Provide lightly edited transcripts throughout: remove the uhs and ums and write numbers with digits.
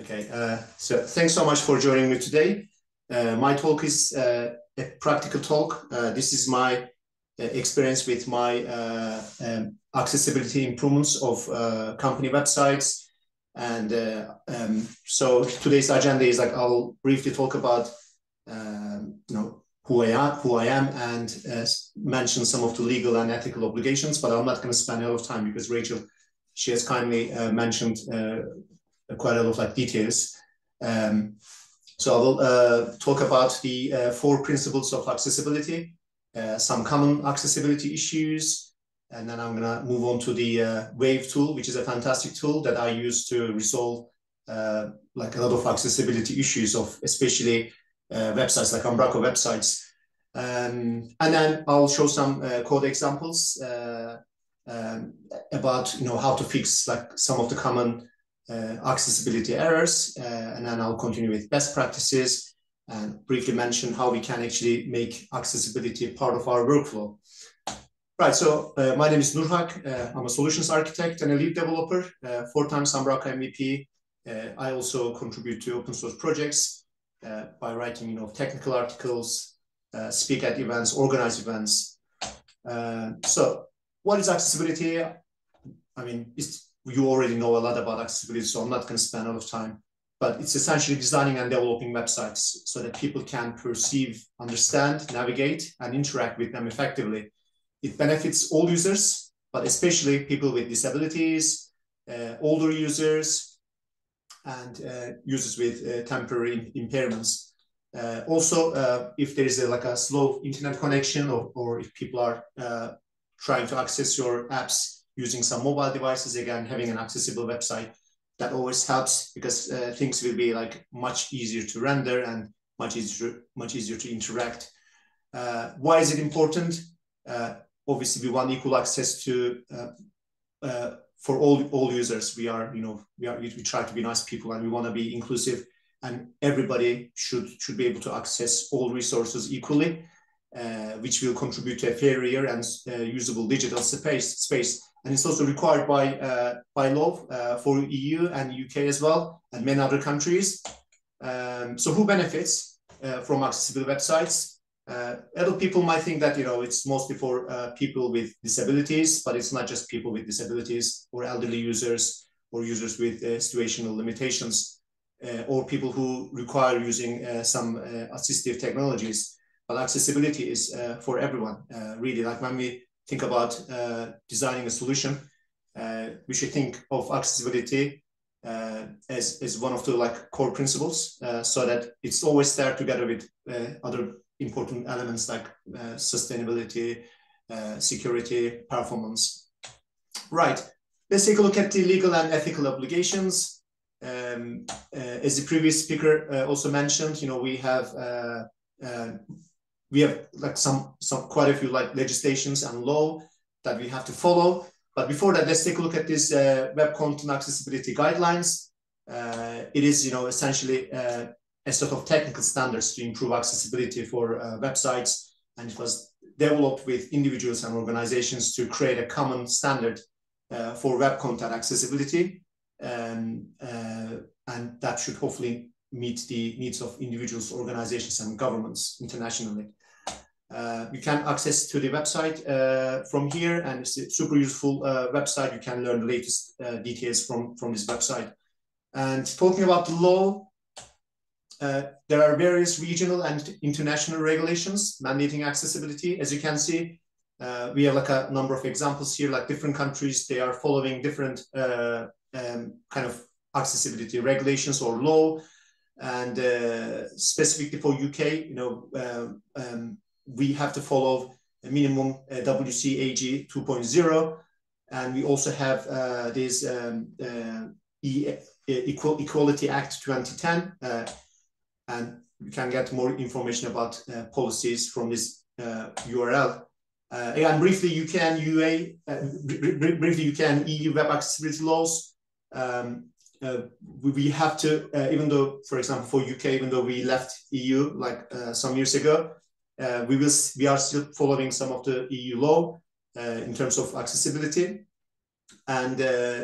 Okay, so thanks so much for joining me today. My talk is a practical talk. This is my experience with my accessibility improvements of company websites. And so today's agenda is like I'll briefly talk about who I am, and mention some of the legal and ethical obligations. But I'm not going to spend a lot of time because Rachel, she has kindly mentioned quite a lot of details. So I will talk about the 4 principles of accessibility, some common accessibility issues, and then I'm going to move on to the Wave tool, which is a fantastic tool that I use to resolve a lot of accessibility issues of especially websites like Umbraco websites. And then I'll show some code examples about how to fix some of the common accessibility errors, and then I'll continue with best practices and briefly mention how we can actually make accessibility part of our workflow. Right, so my name is Nurhak. I'm a solutions architect and a lead developer, 4 times Umbraco MVP. I also contribute to open source projects by writing technical articles, speak at events, organize events. So what is accessibility? I mean, you already know a lot about accessibility, so I'm not going to spend a lot of time, but it's essentially designing and developing websites so that people can perceive, understand, navigate, and interact with them effectively. It benefits all users, but especially people with disabilities, older users, and users with temporary impairments. Also, if there is a slow internet connection, or if people are trying to access your apps using some mobile devices, again, having an accessible website, that always helps because things will be much easier to render and much easier to interact. Why is it important? Obviously, we want equal access to for all users. We try to be nice people, and we want to be inclusive, and everybody should be able to access all resources equally, which will contribute to a fairer and usable digital space. And it's also required by law for EU and UK as well, and many other countries. So who benefits from accessible websites? A lot of people might think that it's mostly for people with disabilities, but it's not just people with disabilities, or elderly users, or users with situational limitations, or people who require using some assistive technologies. But accessibility is for everyone, really. When we think about designing a solution, we should think of accessibility as one of the core principles, so that it's always there together with other important elements like sustainability, security, performance. Right, let's take a look at the legal and ethical obligations. As the previous speaker also mentioned, we have quite a few legislations and law that we have to follow. But before that, let's take a look at this web content accessibility guidelines. It is essentially a sort of technical standards to improve accessibility for websites, and it was developed with individuals and organizations to create a common standard for web content accessibility, and that should hopefully meet the needs of individuals, organizations, and governments internationally. You can access to the website from here, and it's a super useful website. You can learn the latest details from this website. And talking about the law, there are various regional and international regulations mandating accessibility. As you can see, we have a number of examples here, different countries, they are following different kind of accessibility regulations or law. And specifically for UK, we have to follow a minimum WCAG 2.0, and we also have this Equality Act 2010, and you can get more information about policies from this URL. Again, briefly, UK and EU web accessibility laws. We have to, even though, for example, for UK, even though we left EU some years ago, we are still following some of the EU law in terms of accessibility. And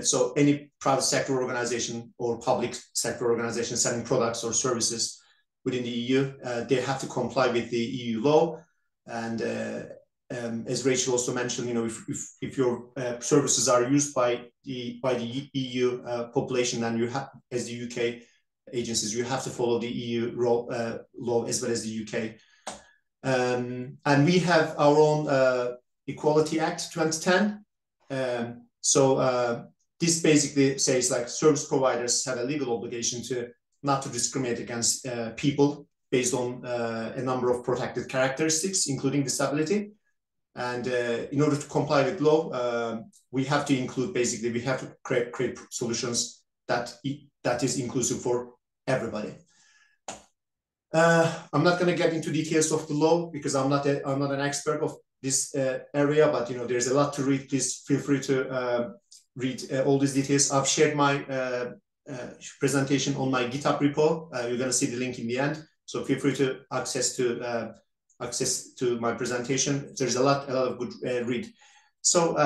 so any private sector organization or public sector organization selling products or services within the EU, they have to comply with the EU law. And as Rachel also mentioned, if your services are used by the EU population, then you have, as the UK agencies, you have to follow the EU law as well as the UK. And we have our own Equality Act 2010. So this basically says like service providers have a legal obligation not to discriminate against people based on a number of protected characteristics, including disability. And in order to comply with law, we have to include, basically, we have to create solutions that is inclusive for everybody. I'm not going to get into details of the law because I'm not an expert of this area, but there's a lot to read. Please feel free to read all these details. I've shared my presentation on my GitHub repo. You're going to see the link in the end, so feel free to access to my presentation. There's a lot of good read. So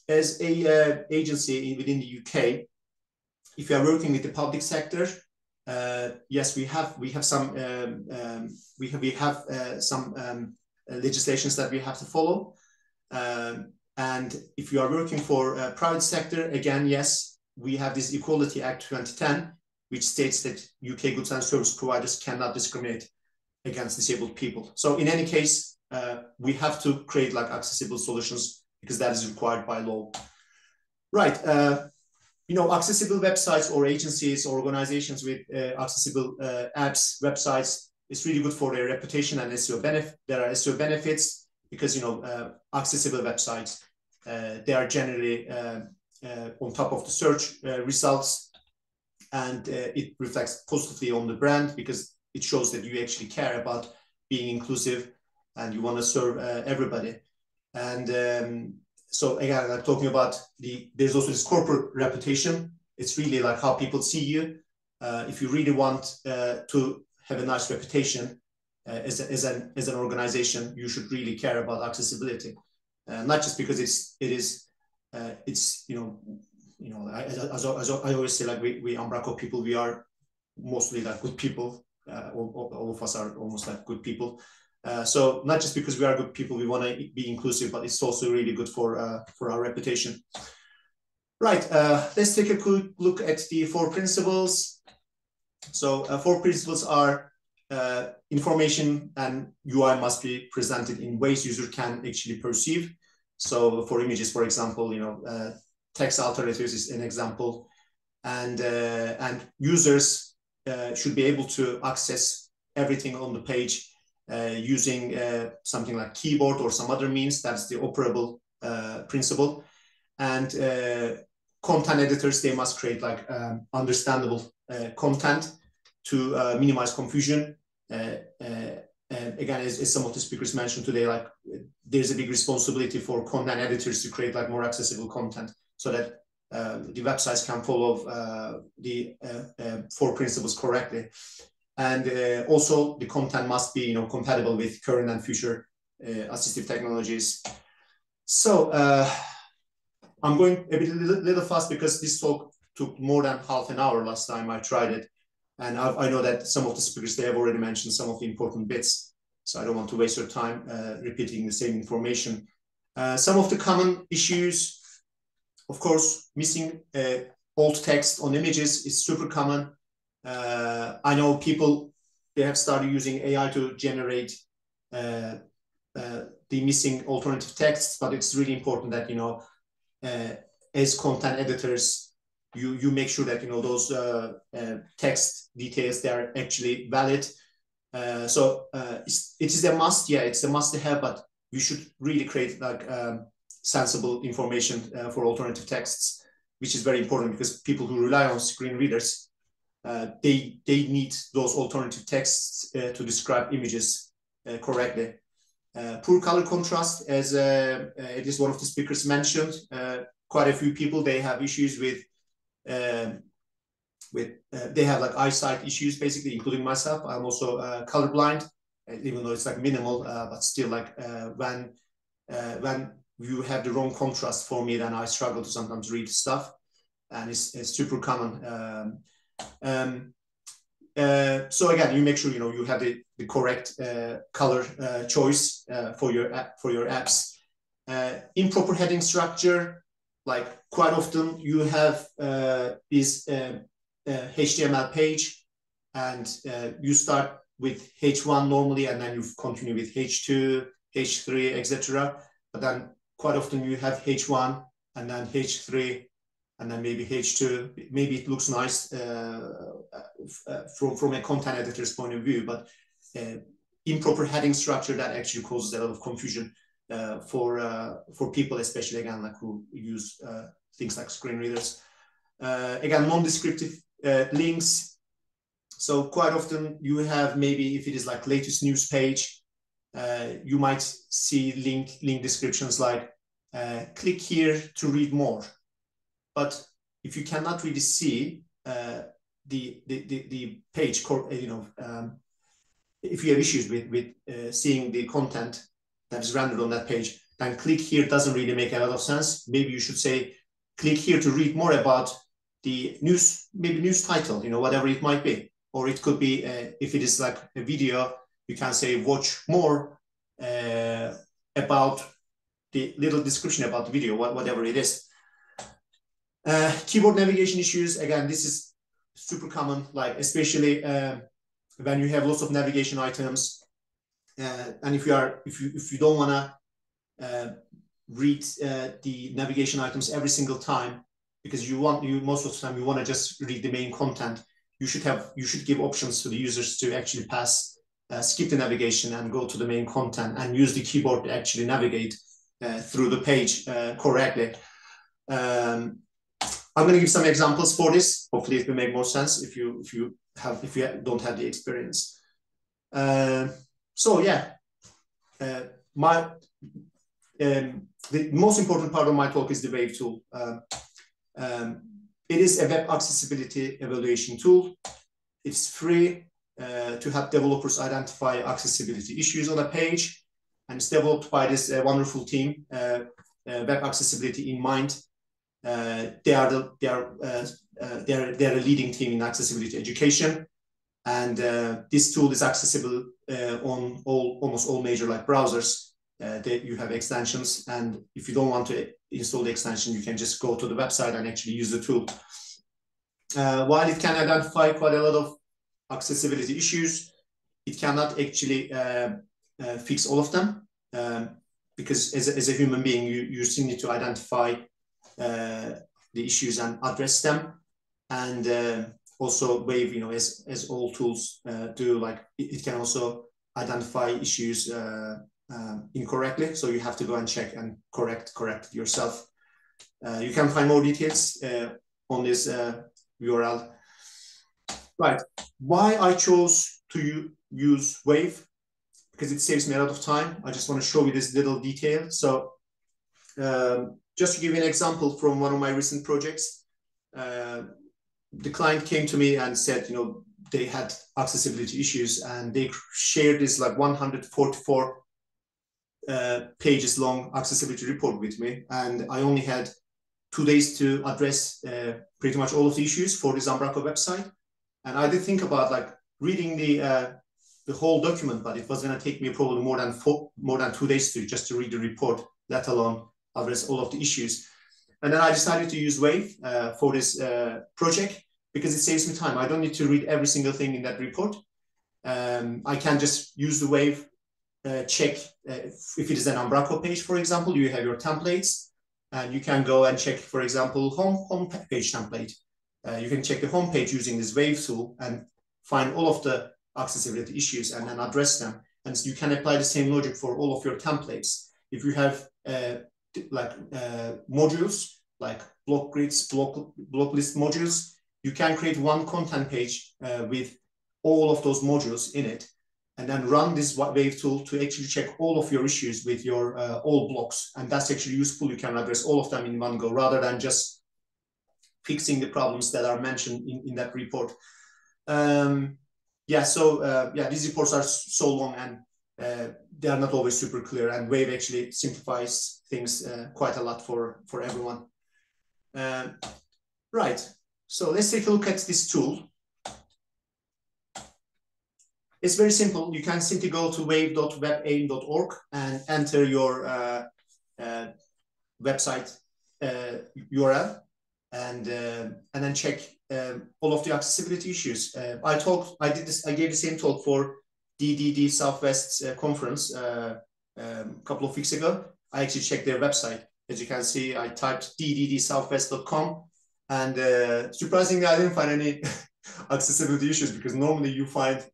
as a agency within the UK, if you are working with the public sector, yes, we have some legislations that we have to follow. And if you are working for a private sector, again, yes, we have this Equality Act 2010, which states that UK goods and service providers cannot discriminate against disabled people. So in any case, we have to create like accessible solutions because that is required by law. Right. Accessible websites or agencies or organizations with accessible apps, websites, it's really good for their reputation and SEO benefit. There are SEO benefits because, accessible websites, they are generally on top of the search results, and it reflects positively on the brand because it shows that you actually care about being inclusive and you want to serve everybody. And so again, like talking about there's also this corporate reputation. It's really like how people see you. If you really want to have a nice reputation as an organization, you should really care about accessibility, not just because it's as I always say, like we Umbraco people, we are mostly like good people. All of us are almost like good people. So not just because we are good people, we want to be inclusive, but it's also really good for our reputation. Right, let's take a quick look at the 4 principles. So 4 principles are information and UI must be presented in ways user can actually perceive. So for images, for example, text alternatives is an example, and users should be able to access everything on the page using something like keyboard or some other means. That's the operable principle. And content editors, they must create like understandable content to minimize confusion. Again, as some of the speakers mentioned today, like there's a big responsibility for content editors to create like more accessible content so that the websites can follow the 4 principles correctly. And also the content must be compatible with current and future assistive technologies. So I'm going a little fast because this talk took more than half an hour last time I tried it. And I know that some of the speakers, they have already mentioned some of the important bits. So I don't want to waste your time repeating the same information. Some of the common issues, of course, missing alt text on images is super common. I know people, they have started using AI to generate the missing alternative texts, but it's really important that, as content editors, you make sure that, those text details, they are actually valid. So it is a must, yeah, it's a must to have, but you should really create like sensible information for alternative texts, which is very important because people who rely on screen readers, they need those alternative texts to describe images correctly. Poor color contrast, as it is one of the speakers mentioned, quite a few people, they have issues with they have like eyesight issues, basically, including myself. I'm also colorblind, even though it's like minimal, but still like when you have the wrong contrast for me, then I struggle to sometimes read stuff, and it's super common. So again, you make sure you have the correct color choice for your apps. Improper heading structure, like quite often you have this HTML page, and you start with H1 normally, and then you continue with H2, H3, etc. But then quite often you have H1 and then H3 and then maybe H2. Maybe it looks nice from a content editor's point of view, but improper heading structure, that actually causes a lot of confusion for people, especially again like who use things like screen readers. Again, non-descriptive links. So quite often you have, maybe if it is like latest news page, you might see link descriptions like click here to read more. But if you cannot really see the page, if you have issues with seeing the content that is rendered on that page, then click here doesn't really make a lot of sense. Maybe you should say click here to read more about the news, maybe news title, whatever it might be. Or it could be, if it is like a video, you can say watch more about the little description about the video, whatever it is. Keyboard navigation issues, again, this is super common, like especially when you have lots of navigation items, and if you don't want to read the navigation items every single time, because most of the time you want to just read the main content, you should give options to the users to actually skip the navigation and go to the main content and use the keyboard to actually navigate through the page correctly. I'm going to give some examples for this. Hopefully it will make more sense if you don't have the experience. So yeah, the most important part of my talk is the Wave tool. It is a web accessibility evaluation tool. It's free to help developers identify accessibility issues on a page, and it's developed by this wonderful team, Web Accessibility in Mind. They are a leading team in accessibility education, and this tool is accessible on almost all major browsers. You have extensions, and if you don't want to install the extension, you can just go to the website and actually use the tool. While it can identify quite a lot of accessibility issues, it cannot actually fix all of them, because as a human being, you still need to identify the issues and address them. And also Wave, as all tools do, it can also identify issues incorrectly, so you have to go and check and correct it yourself. You can find more details on this URL. Right, why I chose to use Wave? Because it saves me a lot of time. I just want to show you this little detail. So just to give you an example from one of my recent projects, the client came to me and said, they had accessibility issues, and they shared this 144 pages long accessibility report with me, and I only had 2 days to address pretty much all of the issues for this Umbraco website. And I did think about reading the whole document, but it was going to take me probably more than 2 days just to read the report, let alone address all of the issues. And then I decided to use Wave for this project, because it saves me time. I don't need to read every single thing in that report. I can just use the Wave, check if it is an Umbraco page, for example, you have your templates, and you can go and check, for example, home page template. You can check the home page using this Wave tool and find all of the accessibility issues and then address them. And so you can apply the same logic for all of your templates. If you have modules like block grids, block list modules, you can create one content page with all of those modules in it, and then run this Wave tool to actually check all of your issues with your all blocks. And that's actually useful. You can address all of them in one go, rather than just fixing the problems that are mentioned in that report. These reports are so long, and they are not always super clear, and Wave actually simplifies things quite a lot for everyone. Right, so let's take a look at this tool. It's very simple. You can simply go to wave.webaim.org and enter your website URL, and then check all of the accessibility issues. I gave the same talk for DDD Southwest conference a couple of weeks ago. I actually checked their website. As you can see, I typed dddsouthwest.com, and surprisingly, I didn't find any accessibility issues, because normally you find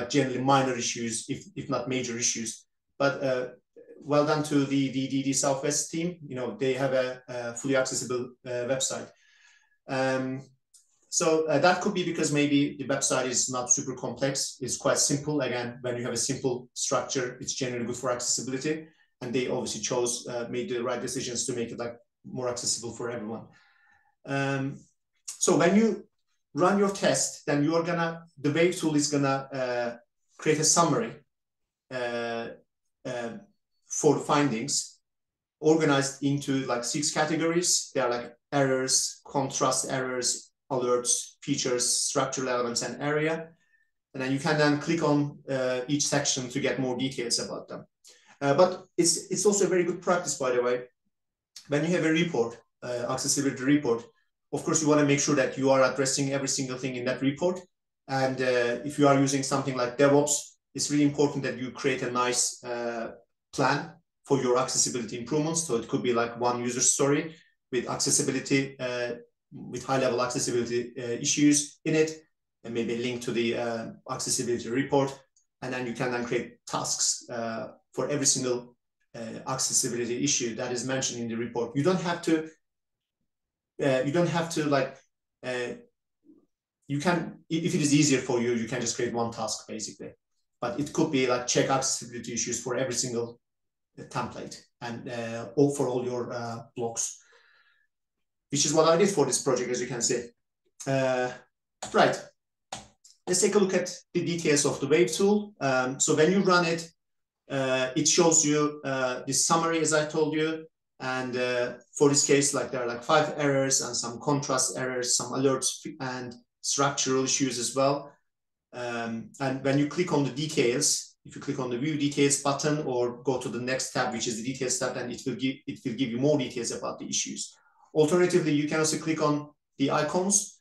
generally minor issues, if not major issues. But well done to the DDD Southwest team. You know, they have a fully accessible website. So that could be because maybe the website is not super complex. It's quite simple. Again, when you have a simple structure, it's generally good for accessibility. And they obviously made the right decisions to make it like more accessible for everyone. So when you run your test, then the Wave tool is gonna create a summary for the findings, organized into like 6 categories. They are like errors, contrast errors, alerts, features, structural elements, and area. And then you can then click on each section to get more details about them. But it's also a very good practice, by the way. When you have a report, accessibility report, of course, you want to make sure that you are addressing every single thing in that report. And if you are using something like DevOps, it's really important that you create a nice plan for your accessibility improvements. So it could be like one user story with accessibility, with high-level accessibility issues in it, and maybe a link to the accessibility report. And then you can then create tasks for every single accessibility issue that is mentioned in the report. You don't have to you can, if it is easier for you, you can just create one task basically. But it could be like check accessibility issues for every single template and for all your blocks, which is what I did for this project, as you can see. Right, let's take a look at the details of the Wave tool. So when you run it, it shows you this summary, as I told you. And for this case, like there are like 5 errors and some contrast errors, some alerts, and structural issues as well. And when you click on the details, if you click on the view details button or go to the next tab, which is the details tab, then it will give you more details about the issues. Alternatively, you can also click on the icons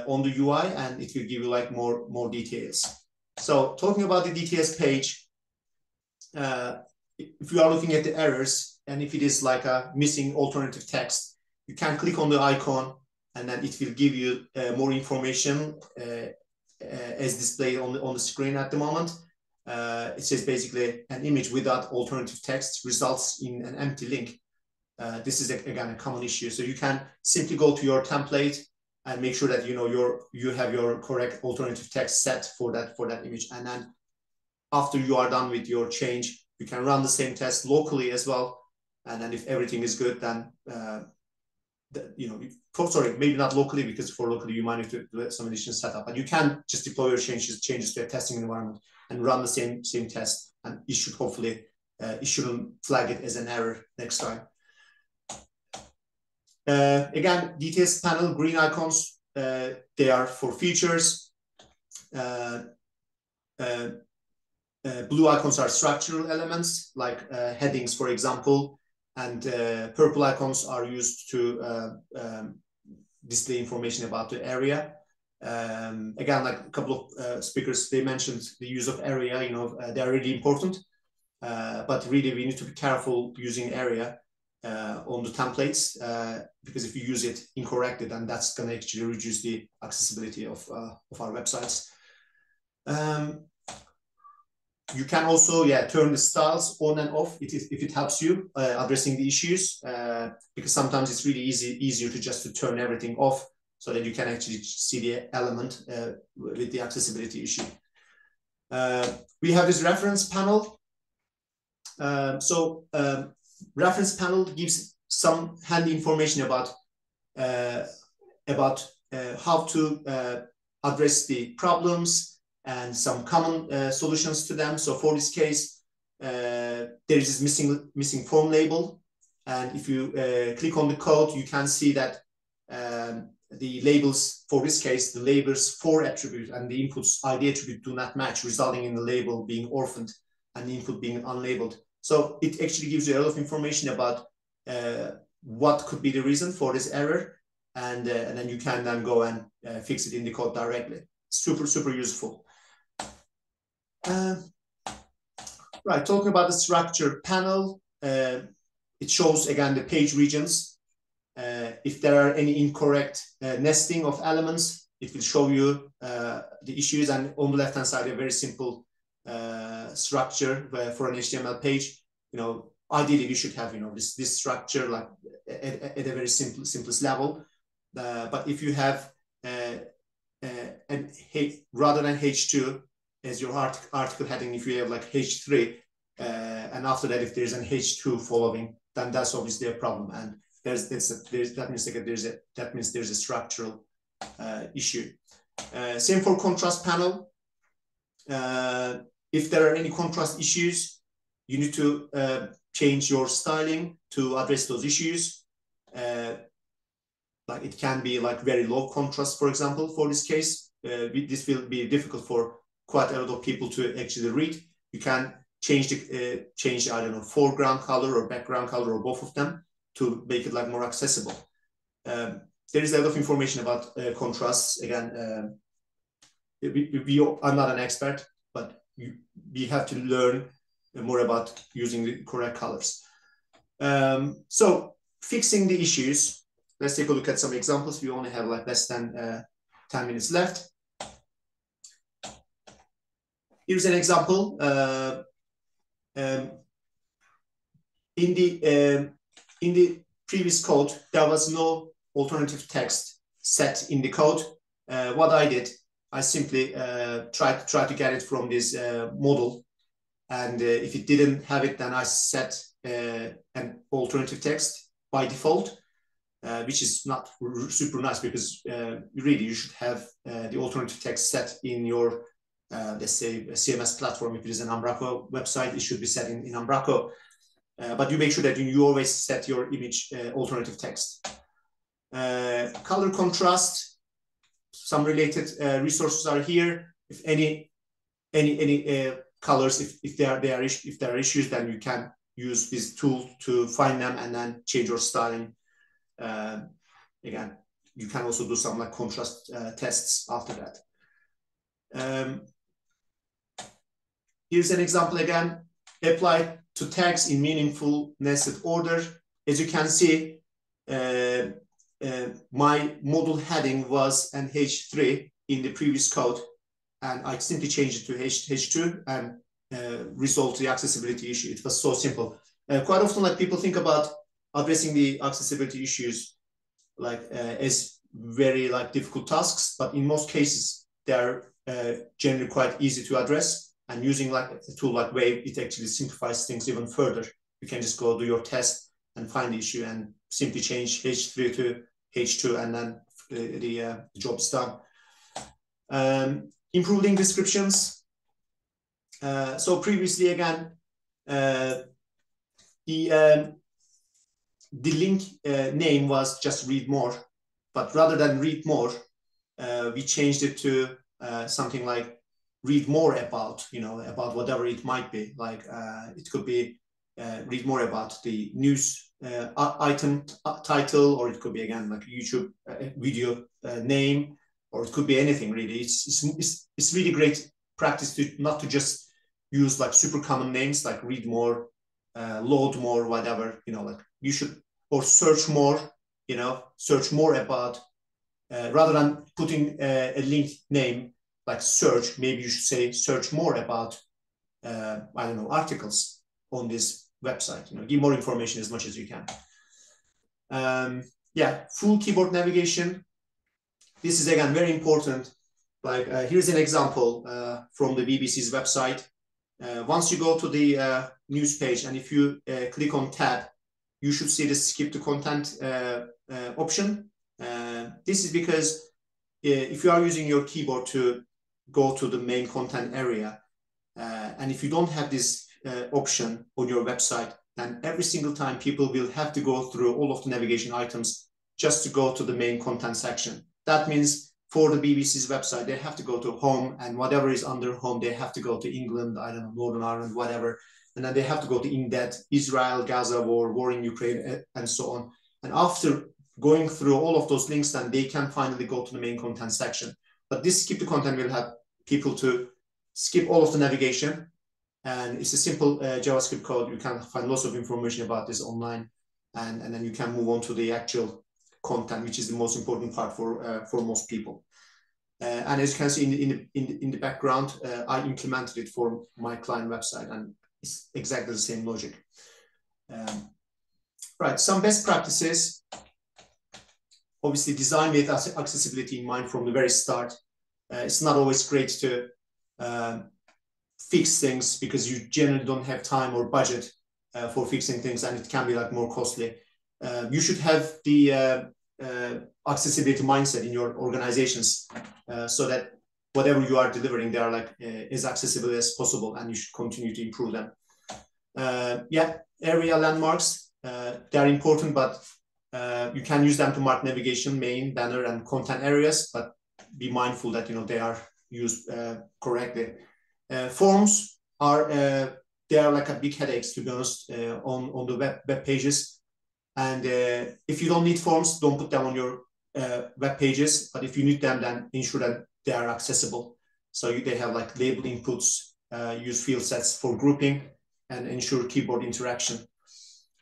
on the UI, and it will give you like more details. So talking about the details page, if you are looking at the errors, and if it is like a missing alternative text, you can click on the icon, and then it will give you more information as displayed on the screen at the moment. It says basically an image without alternative text results in an empty link. This is again a common issue. So you can simply go to your template and make sure that you have your correct alternative text set for that image. And then after you are done with your change, you can run the same test locally as well. And then if everything is good, then sorry, maybe not locally, because for locally you might need to do some additional setup, but you can just deploy your changes to a testing environment and run the same test, and it should hopefully it shouldn't flag it as an error next time. Again, details panel, green icons, they are for features. Blue icons are structural elements, like headings, for example, and purple icons are used to display information about the area. Again, like a couple of speakers, they mentioned the use of area. They are really important, but really we need to be careful using area on the templates, because if you use it incorrectly, then that's going to actually reduce the accessibility of our websites. You can also turn the styles on and off if it helps you addressing the issues, because sometimes it's really easier to turn everything off so that you can actually see the element with the accessibility issue. We have this reference panel. Reference panel gives some handy information about how to address the problems, and some common solutions to them. So for this case, there is this missing form label. And if you click on the code, you can see that the labels, for this case, the labels for attribute and the input's ID attribute do not match, resulting in the label being orphaned and the input being unlabeled. So it actually gives you a lot of information about what could be the reason for this error, and then you can then go and fix it in the code directly. Super, super useful. Right, talking about the structure panel, it shows again the page regions. If there are any incorrect nesting of elements, it will show you the issues. And on the left-hand side, a very simple structure for an HTML page. Ideally, you should have this structure like at a very simplest level. But if you have rather than H2 as your article heading, if you have like H3, and after that, if there's an H2 following, then that's obviously a problem. And that means there's a structural issue. Same for contrast panel. If there are any contrast issues, you need to change your styling to address those issues. Like it can be like very low contrast, for example, for this case. This will be difficult for quite a lot of people to actually read. You can change I don't know, foreground color or background color or both of them to make it like more accessible. There is a lot of information about contrasts. Again, I'm not an expert, but we have to learn more about using the correct colors. So fixing the issues. Let's take a look at some examples. We only have like less than 10 minutes left. Here's an example. In the previous code, there was no alternative text set in the code. What I did, I simply tried to get it from this model. And if it didn't have it, then I set an alternative text by default. Which is not super nice because really you should have the alternative text set in your, let's say, CMS platform. If it is an Umbraco website, it should be set in Umbraco. But you make sure that you always set your image alternative text. Color contrast, some related resources are here. If any colors, if there are issues, then you can use this tool to find them and then change your styling. Again, you can also do some like contrast tests after that. Here's an example again, apply to tags in meaningful nested order. As you can see, my model heading was an H3 in the previous code, and I simply changed it to H2 and resolved the accessibility issue. It was so simple. Quite often, like people think about addressing the accessibility issues like as very like difficult tasks, but in most cases they're generally quite easy to address. And using like a tool like Wave, it actually simplifies things even further. You can just go do your test and find the issue and simply change H3 to H2, and then the job is done. Improving descriptions. So previously again, the link name was just read more, but rather than read more, we changed it to something like read more about, about whatever it might be. Like it could be read more about the news item title, or it could be again like YouTube video name, or it could be anything really. It's really great practice to not to just use like super common names like read more, load more, whatever, like you should, or search more, search more about, rather than putting a link name like search, maybe you should say search more about, I don't know, articles on this website, give more information as much as you can. Yeah, full keyboard navigation. This is again very important. Like here's an example from the BBC's website. Once you go to the news page, and if you click on tab, you should see the skip to content option. This is because if you are using your keyboard to go to the main content area. And if you don't have this option on your website, then every single time people will have to go through all of the navigation items just to go to the main content section. That means for the BBC's website, they have to go to home, and whatever is under home, they have to go to England, I don't know, Northern Ireland, whatever. And then they have to go to in-depth Israel, Gaza war in Ukraine, and so on. And after going through all of those links, then they can finally go to the main content section. But this skip to content will have people to skip all of the navigation. And it's a simple JavaScript code. You can find lots of information about this online. And then you can move on to the actual content, which is the most important part for most people. And as you can see in the background, I implemented it for my client website, and it's exactly the same logic. Right, some best practices. Obviously, design with accessibility in mind from the very start. It's not always great to fix things because you generally don't have time or budget for fixing things, and it can be like more costly. You should have the accessibility mindset in your organizations so that whatever you are delivering, they are like as accessible as possible, and you should continue to improve them. Yeah, area landmarks, they are important, but you can use them to mark navigation, main, banner, and content areas, but be mindful that they are used correctly. Forms are they are like a big headaches, to be honest, on the web pages. And if you don't need forms, don't put them on your web pages. But if you need them, then ensure that they are accessible. So they have like label inputs, use field sets for grouping, and ensure keyboard interaction.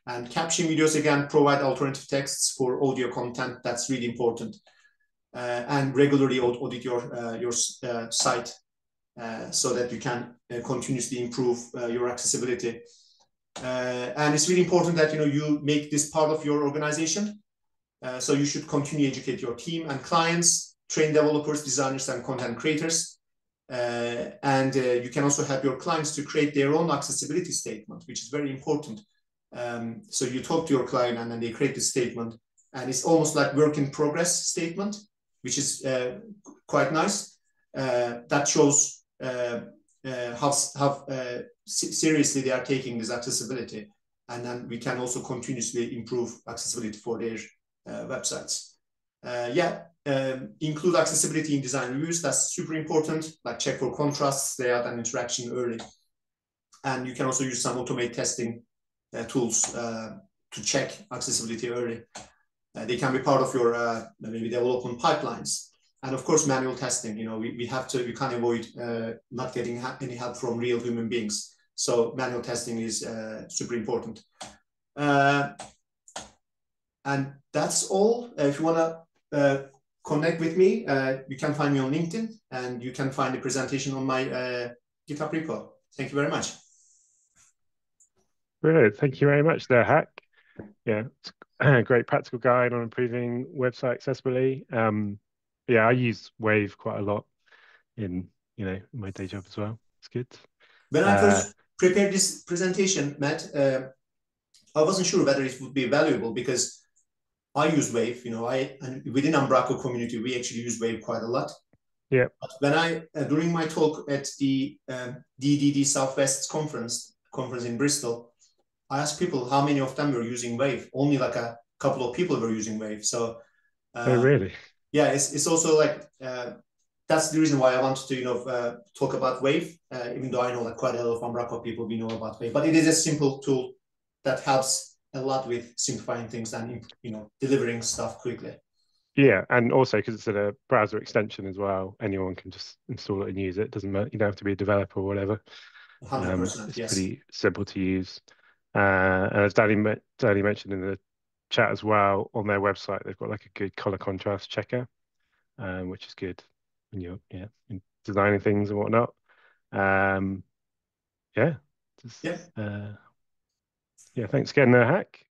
And caption videos, again, provide alternative texts for audio content. That's really important. And regularly audit your site so that you can continuously improve your accessibility. And it's really important that you make this part of your organization. So you should continue to educate your team and clients, train developers, designers, and content creators. And you can also help your clients to create their own accessibility statement, which is very important. So you talk to your client and then they create the statement, and it's almost like work in progress statement, which is quite nice. That shows how seriously they are taking this accessibility, and then we can also continuously improve accessibility for their websites. Include accessibility in design reviews. That's super important. Like check for contrasts, layout, and interaction early. And you can also use some automate testing tools to check accessibility early. They can be part of your maybe development pipelines. And of course, manual testing. We can't avoid not getting any help from real human beings. So manual testing is super important. And that's all. If you want to connect with me, you can find me on LinkedIn, and you can find the presentation on my GitHub repo. Thank you very much. Brilliant. Thank you very much there, Hack. Yeah, it's a great practical guide on improving website accessibility. Yeah, I use Wave quite a lot in my day job as well. It's good. When I first prepared this presentation, Matt, I wasn't sure whether it would be valuable because I use Wave. And within Umbraco community, we actually use Wave quite a lot. Yeah. But when during my talk at the DDD Southwest conference in Bristol, I asked people how many of them were using Wave. Only like a couple of people were using Wave. So, oh really? Yeah, it's also like that's the reason why I wanted to talk about Wave. Even though I know that quite a lot of Umbraco people we know about Wave, but it is a simple tool that helps a lot with simplifying things and delivering stuff quickly. Yeah, and also because it's a browser extension as well, anyone can just install it and use it. It doesn't matter, you don't have to be a developer or whatever. 100%, it's yes. pretty simple to use. And as Danny mentioned in the chat as well, on their website they've got like a good color contrast checker, which is good when you're designing things and whatnot. Yeah, thanks again, Nurhak.